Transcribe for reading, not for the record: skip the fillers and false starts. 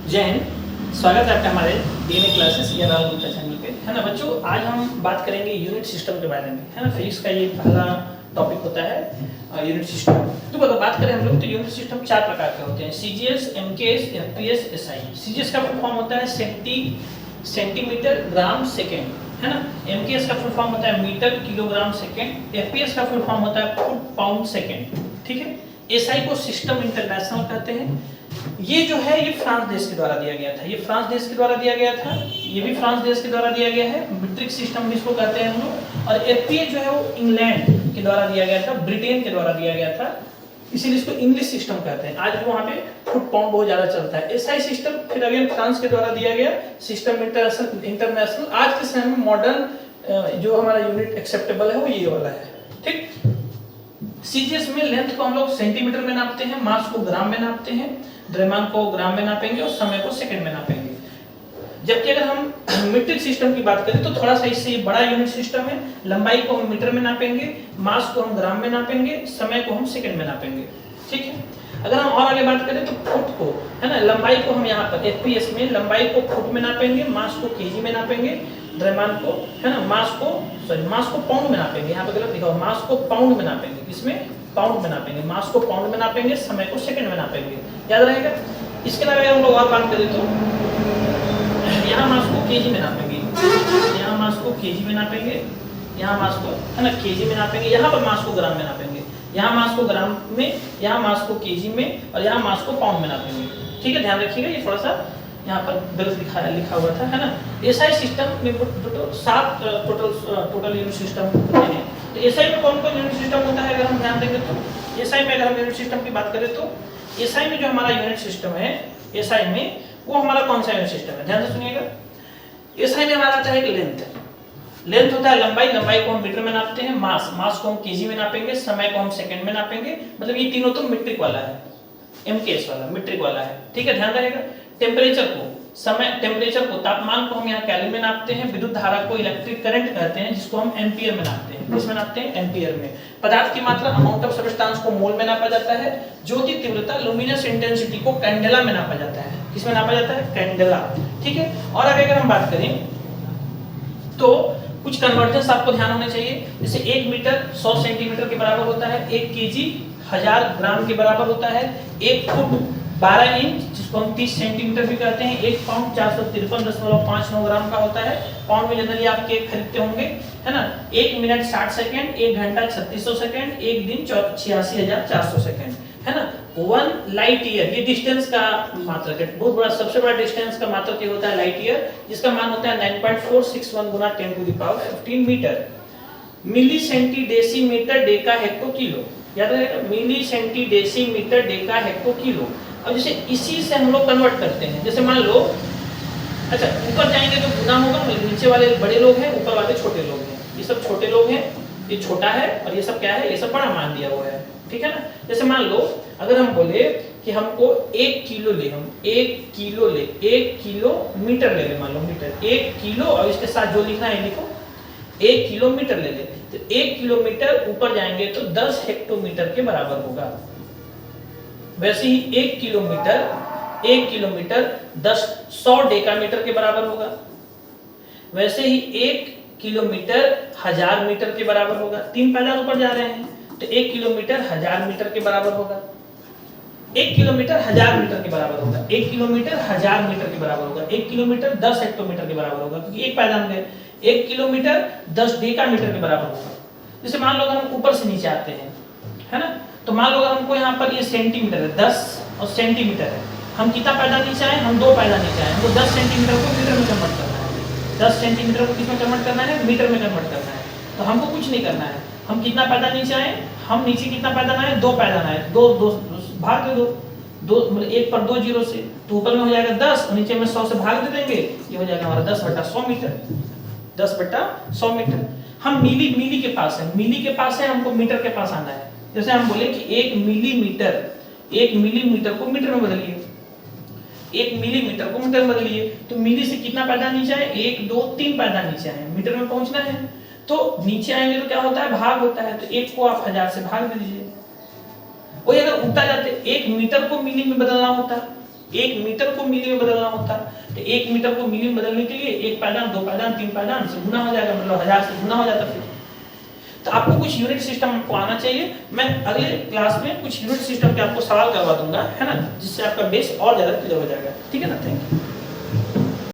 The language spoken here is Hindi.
जय हिंद। स्वागत है आपका हमारे डीएनए क्लासेस या राहुल गुप्ता चैनल पे, है ना बच्चों। आज हम बात करेंगे यूनिट सिस्टम के बारे में, है ना। फिजिक्स का ये पहला टॉपिक होता है यूनिट सिस्टम। तो अगर बात करें हम लोग तो यूनिट सिस्टम चार प्रकार के होते हैं: CGS, MKS, FPS, SI. CGS का फुल फॉर्म होता है सेंटीमीटर ग्राम सेकेंड, है ना। एमकेएस का फुल फॉर्म होता है मीटर किलोग्राम सेकेंड। एफपीएस का फुल फॉर्म होता है फुट पाउंड सेकेंड, ठीक है। एसआई को सिस्टम इंटरनेशनल कहते हैं। ये जो है ये फ्रांस देश के द्वारा दिया गया था, ये फ्रांस देश के द्वारा दिया गया था, ये भी फ्रांस देश के द्वारा दिया गया है। मीट्रिक सिस्टम इसको कहते हैं हम लोग। और एफपीए जो है वो इंग्लैंड के द्वारा दिया गया था, ब्रिटेन के द्वारा दिया गया था, इसीलिए इसको इंग्लिश सिस्टम कहते हैं। आज भी वहाँ पे फुट पाउंड बहुत ज्यादा चलता है। एसआई सिस्टम फिर अगेन फ्रांस के द्वारा दिया गया सिस्टम इंटरनेशनल। आज के समय में मॉडर्न जो हमारा यूनिट एक्सेप्टेबल है वो ये वाला है, ठीक। सीजीएस में लेंथ को हम लोग सेंटीमीटर में नापते हैं, मास को ग्राम में नापते हैं, द्रव्यमान को ग्राम में नापेंगे और समय को सेकंड में नापेंगे। जबकि अगर हम मीट्रिक सिस्टम की बात करें तो थोड़ा सा इससे बड़ा यूनिट सिस्टम है। लंबाई को हम मीटर में नापेंगे, मास को हम ग्राम में नापेंगे, समय को हम सेकंड में नापेंगे, ठीक है। अगर हम और आगे बात करें तो फुट को, है ना, लंबाई को हम यहाँ पर एफपीएस में लंबाई को फुट में नापेंगे, मास को केजी में नापेंगे, द्रव्यमान को, है ना, मास को पाउंड में नापेंगे। यहाँ पे गलत लिखा हुआ, मास को पाउंड में नापेंगे, किसमें, पाउंड में नापेंगे। मास को पाउंड में नापेंगे, समय को सेकंड में नापेंगे, याद रहेगा। इसके अलावा हम लोग और बात करें तो यहाँ मास को केजी में नापेंगे, यहाँ मास को केजी में नापेंगे, यहाँ मास को, है ना, केजी में नापेंगे, यहाँ पर मास को ग्राम में नापेंगे, यहाँ मास को ग्राम में, यहाँ मास को केजी में और यहाँ मास को पाउंड में नापेंगे, ठीक है। ध्यान रखिएगा, ये थोड़ा सा यहाँ पर गलत लिखा हुआ था, है ना। एसआई सिस्टम में टोटल यूनिट सिस्टम होते हैं। तो एसआई में कौन कौन यूनिट सिस्टम होता है, अगर हम ध्यान देंगे तो एसआई में अगर हम यूनिट सिस्टम की बात करें तो एसआई में जो हमारा यूनिट सिस्टम है, एसआई में वो हमारा कौन सा यूनिट सिस्टम है, ध्यान से सुनिएगा। एसआई में हमारा आता है लेंथ होता है लंबाई, लंबाई को हम मीटर में नापते हैं, मास को हम केजी में नापेंगे, समय को हम सेकंड में नापेंगे। मतलब ये तीनों तो मीट्रिक वाला है, एमकेएस वाला मीट्रिक वाला है, ठीक है, ध्यान रहेगा। टेम्परेचर को, तापमान को हम यहाँ कैलोरी में नापते हैं। विद्युत धारा को इलेक्ट्रिक करंट कहते हैं, जिसको हम एम्पियर में नापते हैं। किसमें नापते हैं, एम्पियर में। पदार्थ की मात्रा, अमाउंट ऑफ सब्सटेंस को मोल में नापा जाता है। ज्योति तीव्रता, लुमिनस इंटेंसिटी को कैंडेला में नापा जाता है। किसमें नापा जाता है, कैंडेला, ठीक है। और आगे अगर हम बात करें तो कुछ कन्वर्जन्स आपको ध्यान होने चाहिए। जैसे 1 मीटर 100 सेंटीमीटर के बराबर होता है, 1 केजी 1000 ग्राम के बराबर होता है, 1 फुट 12 इंच जिसको हम 30 सेंटीमीटर भी कहते हैं, 1 पाउंड 453.59 ग्राम का होता है। पाउंड में जनरली आप केक खरीदते होंगे, है ना। 1 मिनट 60 सेकंड, 1 घंटा 3600 सेकंड, 1 दिन 86,400 सेकंड, है ना। 1 लाइट ईयर, ये डिस्टेंस का मात्रक है, बहुत बड़ा, सबसे बड़ा डिस्टेंस का मात्रक ये होता है लाइट ईयर, जिसका मान होता है 9.461 गुना 10⁻15 metre. Milli centi decimetre deca hecto kilo, याद रहेगा, milli centi decimetre deca hecto kilo. अब जैसे इसी से हम लोग कन्वर्ट करते हैं, जैसे मान लो, अच्छा ऊपर जाएंगे तो गुना होगा, नीचे वाले बड़े लोग हैं, ऊपर वाले छोटे लोग हैं, ये सब छोटे लोग हैं, ये छोटा है, और ये सब क्या है, ये सब बड़ा मान दिया हुआ है, ठीक है ना। जैसे मान लो अगर हम बोले कि हमको 1 किलो ले, हम 1 किलो ले, 1 किलोमीटर ले ले, मान लो मीटर, 1 किलो और इसके साथ जो लिखना है लिखो, 1 किलोमीटर ले ले, तो 1 किलोमीटर ऊपर जाएंगे तो 10 हेक्टोमीटर के बराबर होगा। वैसे ही 1 किलोमीटर 100 डेकामीटर के बराबर होगा। वैसे ही 1 किलोमीटर 1000 मीटर के बराबर होगा। 3 पैदान ऊपर जा रहे हैं तो 1 किलोमीटर 1000 मीटर के बराबर होगा। 1 किलोमीटर 1000 मीटर के बराबर होगा। 1 किलोमीटर 1000 मीटर के बराबर होगा। 1 किलोमीटर 10 हेक्टोमीटर के बराबर होगा, क्योंकि एक पैदान गए। 1 किलोमीटर 10 डेकामीटर के बराबर होगा। जैसे मान लो अगर हम ऊपर से नीचे आते हैं, है ना, तो मान लो अगर हमको यहाँ पर ये सेंटीमीटर है, 10 और सेंटीमीटर है, हम कितना पैदा नीचे आए, हम 2 पैदा नीचे आए, हमको 10 सेंटीमीटर को मीटर में कन्वर्ट करना है। 10 सेंटीमीटर को किसमें कन्वर्ट करना है, मीटर में कन्वर्ट करना है। तो हमको कुछ नहीं करना है, हम कितना पैदा नीचे आए, हम नीचे कितना पैदा आए, 2 पैदा आए, 2 भाग दे दो, मतलब 1 पर 2 जीरो से, तो ऊपर में हो जाएगा 10 और नीचे में 100 से भाग दे देंगे, ये हो जाएगा हमारा 10/100 मीटर, 10/100 मीटर। हम मिली के पास है, मिली के पास है, हमको मीटर के पास आना है। जैसे हम बोले कि 1 मिलीमीटर को मीटर में बदलिए, 1 मिलीमीटर को मीटर में बदलिए, तो मिली से कितना पैदा नीचे आए, 1 2 3 पैदा नीचे आए, मीटर में पहुंचना है। तो नीचे आएंगे तो क्या होता है, भाग होता है, तो 1 को आप 1000 से भाग दीजिए। वही अगर उल्टा जाते, 1 मीटर को मिली में बदलना होता, 1 मीटर को मिली में बदलना होता, तो 1 मीटर को मिली में बदलने के लिए 1 पायदान 2 पायदान 3 पायदान से गुना हो जाएगा, मतलब 1000 से गुना हो जाता फिर। तो आपको कुछ यूनिट सिस्टम आपको आना चाहिए। मैं अगले क्लास में कुछ यूनिट सिस्टम के आपको सवाल करवा दूंगा, है ना, जिससे आपका बेस और ज्यादा क्लियर हो जाएगा। ठीक है ना, थैंक यू।